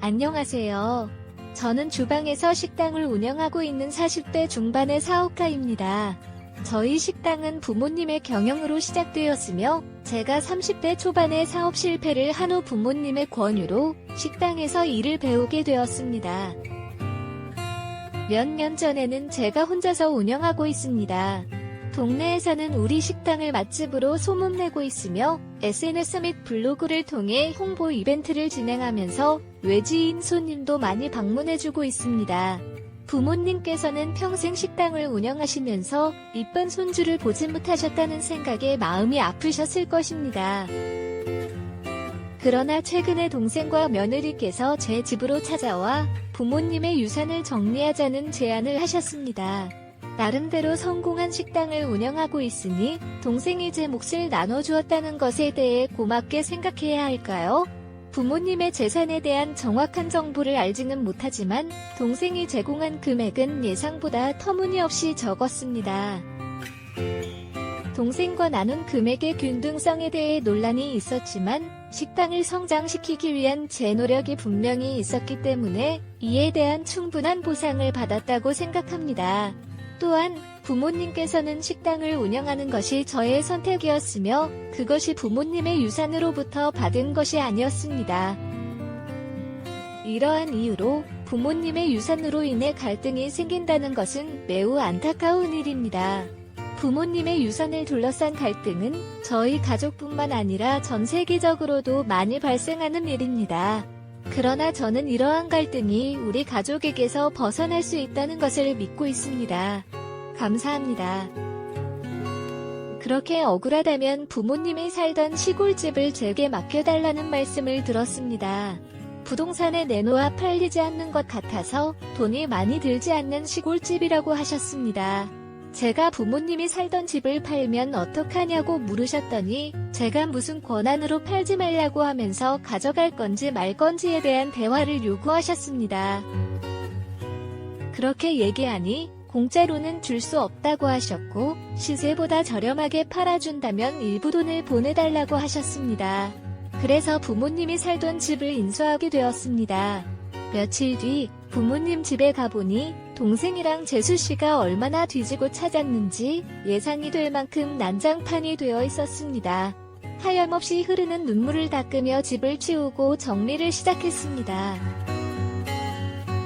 안녕하세요. 저는 주방에서 식당을 운영하고 있는 40대 중반의 사업가입니다. 저희 식당은 부모님의 경영으로 시작되었으며 제가 30대 초반에 사업 실패를 한 후 부모님의 권유로 식당에서 일을 배우게 되었습니다. 몇 년 전에는 제가 혼자서 운영하고 있습니다. 동네에서는 우리 식당을 맛집으로 소문내고 있으며 SNS 및 블로그를 통해 홍보 이벤트를 진행하면서 외지인 손님도 많이 방문해주고 있습니다. 부모님께서는 평생 식당을 운영하시면서 이쁜 손주를 보지 못하셨다는 생각에 마음이 아프셨을 것입니다. 그러나 최근에 동생과 며느리께서 제 집으로 찾아와 부모님의 유산을 정리하자는 제안을 하셨습니다. 나름대로 성공한 식당을 운영하고 있으니 동생이 제 몫을 나눠주었다는 것에 대해 고맙게 생각해야 할까요? 부모님의 재산에 대한 정확한 정보를 알지는 못하지만 동생이 제공한 금액은 예상보다 터무니없이 적었습니다. 동생과 나눈 금액의 균등성에 대해 논란이 있었지만 식당을 성장시키기 위한 제 노력이 분명히 있었기 때문에 이에 대한 충분한 보상을 받았다고 생각합니다. 또한 부모님께서는 식당을 운영하는 것이 저의 선택이었으며 그것이 부모님의 유산으로부터 받은 것이 아니었습니다. 이러한 이유로 부모님의 유산으로 인해 갈등이 생긴다는 것은 매우 안타까운 일입니다. 부모님의 유산을 둘러싼 갈등은 저희 가족뿐만 아니라 전 세계적으로도 많이 발생하는 일입니다. 그러나 저는 이러한 갈등이 우리 가족에게서 벗어날 수 있다는 것을 믿고 있습니다. 감사합니다. 그렇게 억울하다면 부모님이 살던 시골집을 제게 맡겨달라는 말씀을 들었습니다. 부동산에 내놓아 팔리지 않는 것 같아서 돈이 많이 들지 않는 시골집이라고 하셨습니다. 제가 부모님이 살던 집을 팔면 어떡하냐고 물으셨더니 제가 무슨 권한으로 팔지 말라고 하면서 가져갈 건지 말 건지에 대한 대화를 요구하셨습니다. 그렇게 얘기하니 공짜로는 줄 수 없다고 하셨고 시세보다 저렴하게 팔아준다면 일부 돈을 보내달라고 하셨습니다. 그래서 부모님이 살던 집을 인수하게 되었습니다. 며칠 뒤 부모님 집에 가보니 동생이랑 재수씨가 얼마나 뒤지고 찾았는지 예상이 될 만큼 난장판이 되어 있었습니다. 하염없이 흐르는 눈물을 닦으며 집을 치우고 정리를 시작했습니다.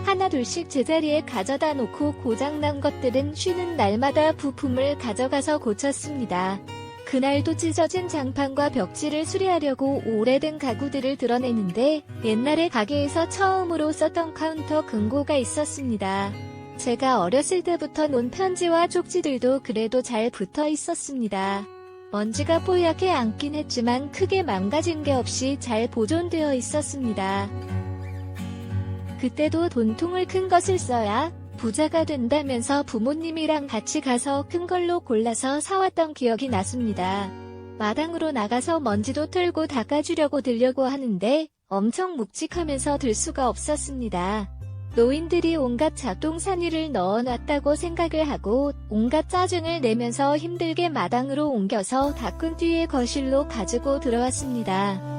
하나둘씩 제자리에 가져다 놓고 고장난 것들은 쉬는 날마다 부품을 가져가서 고쳤습니다. 그날도 찢어진 장판과 벽지를 수리하려고 오래된 가구들을 드러내는데 옛날에 가게에서 처음으로 썼던 카운터 금고가 있었습니다. 제가 어렸을 때부터 놓은 편지와 쪽지들도 그래도 잘 붙어 있었습니다. 먼지가 뽀얗게 앉긴 했지만 크게 망가진 게 없이 잘 보존되어 있었습니다. 그때도 돈통을 큰 것을 써야 부자가 된다면서 부모님이랑 같이 가서 큰 걸로 골라서 사왔던 기억이 났습니다. 마당으로 나가서 먼지도 털고 닦아주려고 들려고 하는데 엄청 묵직하면서 들 수가 없었습니다. 노인들이 온갖 잡동사니를 넣어놨다고 생각을 하고 온갖 짜증을 내면서 힘들게 마당으로 옮겨서 닦은 뒤에 거실로 가지고 들어왔습니다.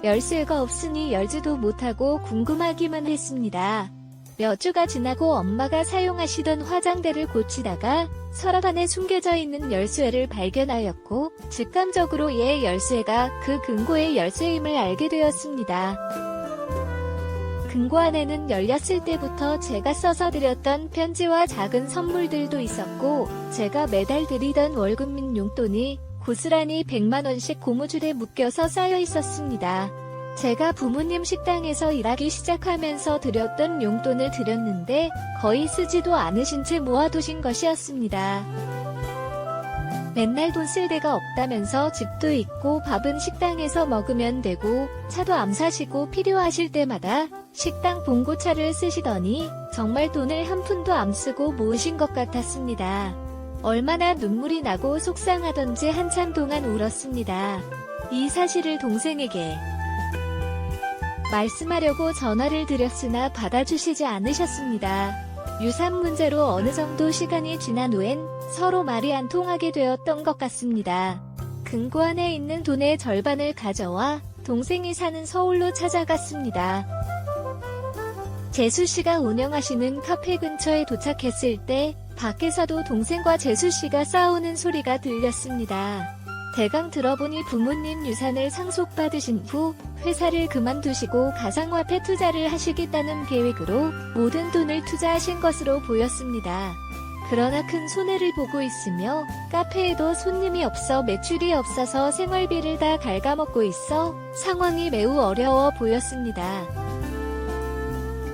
열쇠가 없으니 열지도 못하고 궁금하기만 했습니다. 몇 주가 지나고 엄마가 사용하시던 화장대를 고치다가 서랍 안에 숨겨져 있는 열쇠를 발견하였고 직감적으로 얘 열쇠가 그 금고의 열쇠임을 알게 되었습니다. 금고 안에는 열렸을 때부터 제가 써서 드렸던 편지와 작은 선물들도 있었고 제가 매달 드리던 월급 및 용돈이 고스란히 100만원씩 고무줄에 묶여서 쌓여 있었습니다. 제가 부모님 식당에서 일하기 시작하면서 드렸던 용돈을 드렸는데 거의 쓰지도 않으신 채 모아두신 것이었습니다. 맨날 돈 쓸 데가 없다면서 집도 있고 밥은 식당에서 먹으면 되고 차도 안 사시고 필요하실 때마다 식당 봉고차를 쓰시더니 정말 돈을 한 푼도 안 쓰고 모으신 것 같았습니다. 얼마나 눈물이 나고 속상하던지 한참 동안 울었습니다. 이 사실을 동생에게 말씀하려고 전화를 드렸으나 받아주시지 않으셨습니다. 유산 문제로 어느 정도 시간이 지난 후엔 서로 말이 안 통하게 되었던 것 같습니다. 금고 안에 있는 돈의 절반을 가져와 동생이 사는 서울로 찾아갔습니다. 재수씨가 운영하시는 카페 근처에 도착했을 때 밖에서도 동생과 재수씨가 싸우는 소리가 들렸습니다. 대강 들어보니 부모님 유산을 상속받으신 후 회사를 그만두시고 가상화폐 투자를 하시겠다는 계획으로 모든 돈을 투자하신 것으로 보였습니다. 그러나 큰 손해를 보고 있으며 카페에도 손님이 없어 매출이 없어서 생활비를 다 갉아먹고 있어 상황이 매우 어려워 보였습니다.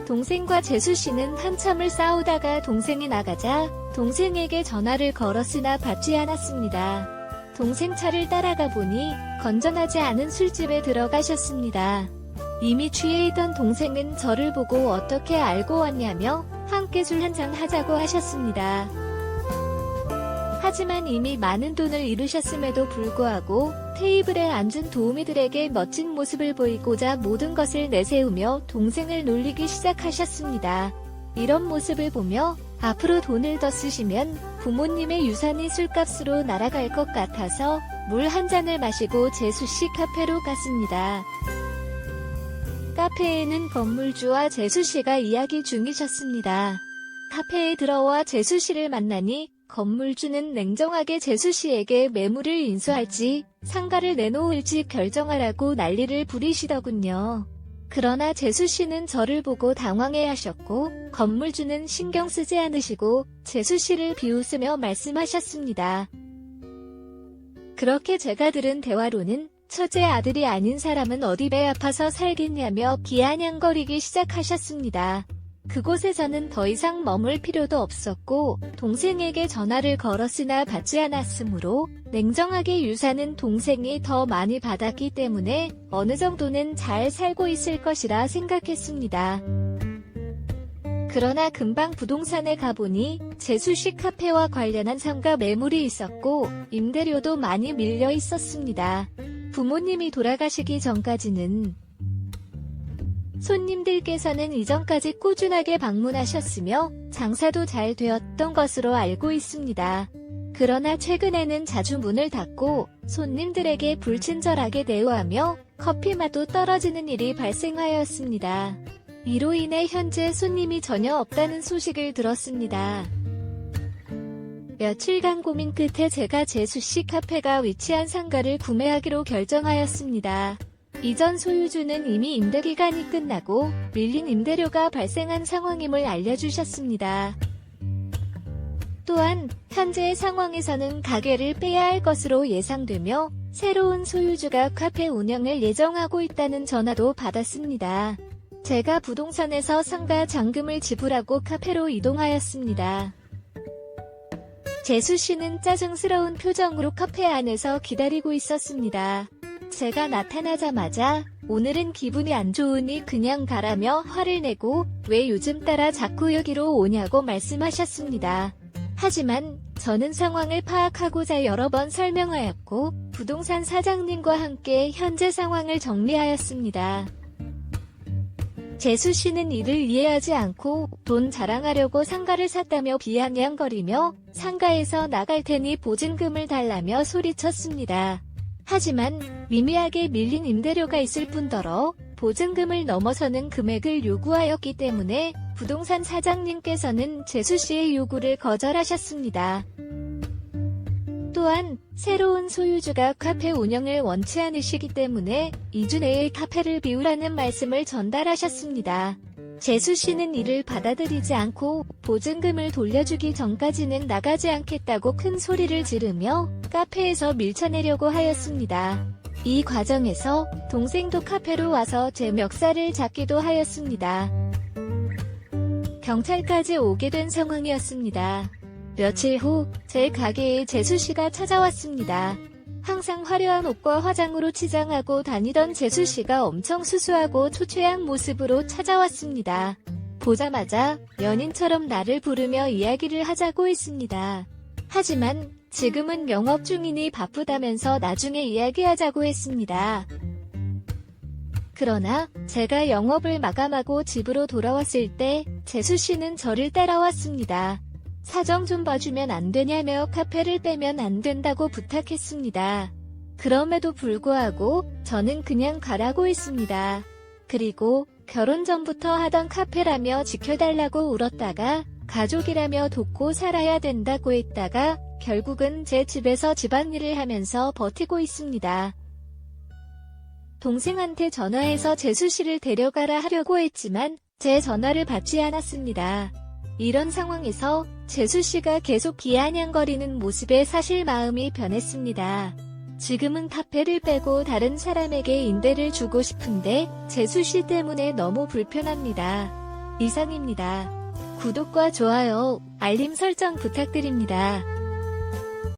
동생과 재수씨는 한참을 싸우다가 동생이 나가자 동생에게 전화를 걸었으나 받지 않았습니다. 동생 차를 따라가 보니 건전하지 않은 술집에 들어가셨습니다. 이미 취해 있던 동생은 저를 보고 어떻게 알고 왔냐며 함께 술 한잔 하자고 하셨습니다. 하지만 이미 많은 돈을 잃으셨음에도 불구하고 테이블에 앉은 도우미들에게 멋진 모습을 보이고자 모든 것을 내세우며 동생을 놀리기 시작하셨습니다. 이런 모습을 보며 앞으로 돈을 더 쓰시면 부모님의 유산이 술값으로 날아갈 것 같아서 물 한 잔을 마시고 재수씨 카페로 갔습니다. 카페에는 건물주와 재수씨가 이야기 중이셨습니다. 카페에 들어와 재수씨를 만나니 건물주는 냉정하게 재수씨에게 매물을 인수할지 상가를 내놓을지 결정하라고 난리를 부리시더군요. 그러나 재수씨는 저를 보고 당황해하셨고 건물주는 신경 쓰지 않으시고 재수씨를 비웃으며 말씀하셨습니다. 그렇게 제가 들은 대화로는 처제 아들이 아닌 사람은 어디 배 아파서 살겠냐며 비아냥거리기 시작하셨습니다. 그곳에서는 더 이상 머물 필요도 없었고 동생에게 전화를 걸었으나 받지 않았으므로 냉정하게 유산은 동생이 더 많이 받았기 때문에 어느 정도는 잘 살고 있을 것이라 생각했습니다. 그러나 금방 부동산에 가보니 재수씨 카페와 관련한 상가 매물이 있었고 임대료도 많이 밀려 있었습니다. 부모님이 돌아가시기 전까지는 손님들께서는 이전까지 꾸준하게 방문하셨으며 장사도 잘 되었던 것으로 알고 있습니다. 그러나 최근에는 자주 문을 닫고 손님들에게 불친절하게 대우하며 커피 맛도 떨어지는 일이 발생하였습니다. 이로 인해 현재 손님이 전혀 없다는 소식을 들었습니다. 며칠간 고민 끝에 제가 재수씨 카페가 위치한 상가를 구매하기로 결정하였습니다. 이전 소유주는 이미 임대기간이 끝나고 밀린 임대료가 발생한 상황임을 알려주셨습니다. 또한 현재의 상황에서는 가게를 빼야 할 것으로 예상되며 새로운 소유주가 카페 운영을 예정하고 있다는 전화도 받았습니다. 제가 부동산에서 상가 잔금을 지불하고 카페로 이동하였습니다. 재수씨는 짜증스러운 표정으로 카페 안에서 기다리고 있었습니다. 제가 나타나자마자 오늘은 기분이 안 좋으니 그냥 가라며 화를 내고 왜 요즘 따라 자꾸 여기로 오냐고 말씀하셨습니다. 하지만 저는 상황을 파악하고자 여러 번 설명하였고 부동산 사장님과 함께 현재 상황을 정리하였습니다. 재수씨는 이를 이해하지 않고 돈 자랑하려고 상가를 샀다며 비아냥거리며 상가에서 나갈 테니 보증금을 달라며 소리쳤습니다. 하지만 미미하게 밀린 임대료가 있을 뿐더러 보증금을 넘어서는 금액을 요구하였기 때문에 부동산 사장님께서는 재수씨의 요구를 거절하셨습니다. 또한 새로운 소유주가 카페 운영을 원치 않으시기 때문에 2주 내에 카페를 비우라는 말씀을 전달하셨습니다. 재수씨는 이를 받아들이지 않고 보증금을 돌려주기 전까지는 나가지 않겠다고 큰 소리를 지르며 카페에서 밀쳐내려고 하였습니다. 이 과정에서 동생도 카페로 와서 제 멱살을 잡기도 하였습니다. 경찰까지 오게 된 상황이었습니다. 며칠 후 제 가게에 재수씨가 찾아왔습니다. 항상 화려한 옷과 화장으로 치장하고 다니던 재수씨가 엄청 수수하고 초췌한 모습으로 찾아왔습니다. 보자마자 연인처럼 나를 부르며 이야기를 하자고 했습니다. 하지만 지금은 영업 중이니 바쁘다면서 나중에 이야기하자고 했습니다. 그러나 제가 영업을 마감하고 집으로 돌아왔을 때 재수씨는 저를 따라왔습니다. 사정 좀 봐주면 안 되냐며 카페를 빼면 안 된다고 부탁했습니다. 그럼에도 불구하고 저는 그냥 가라고 했습니다. 그리고 결혼 전부터 하던 카페라며 지켜달라고 울었다가 가족이라며 돕고 살아야 된다고 했다가 결국은 제 집에서 집안일을 하면서 버티고 있습니다. 동생한테 전화해서 재수씨를 데려가라 하려고 했지만 제 전화를 받지 않았습니다. 이런 상황에서 재수씨가 계속 기아냥거리는 모습에 사실 마음이 변했습니다. 지금은 카페를 빼고 다른 사람에게 임대를 주고 싶은데 재수씨 때문에 너무 불편합니다. 이상입니다. 구독과 좋아요, 알림 설정 부탁드립니다.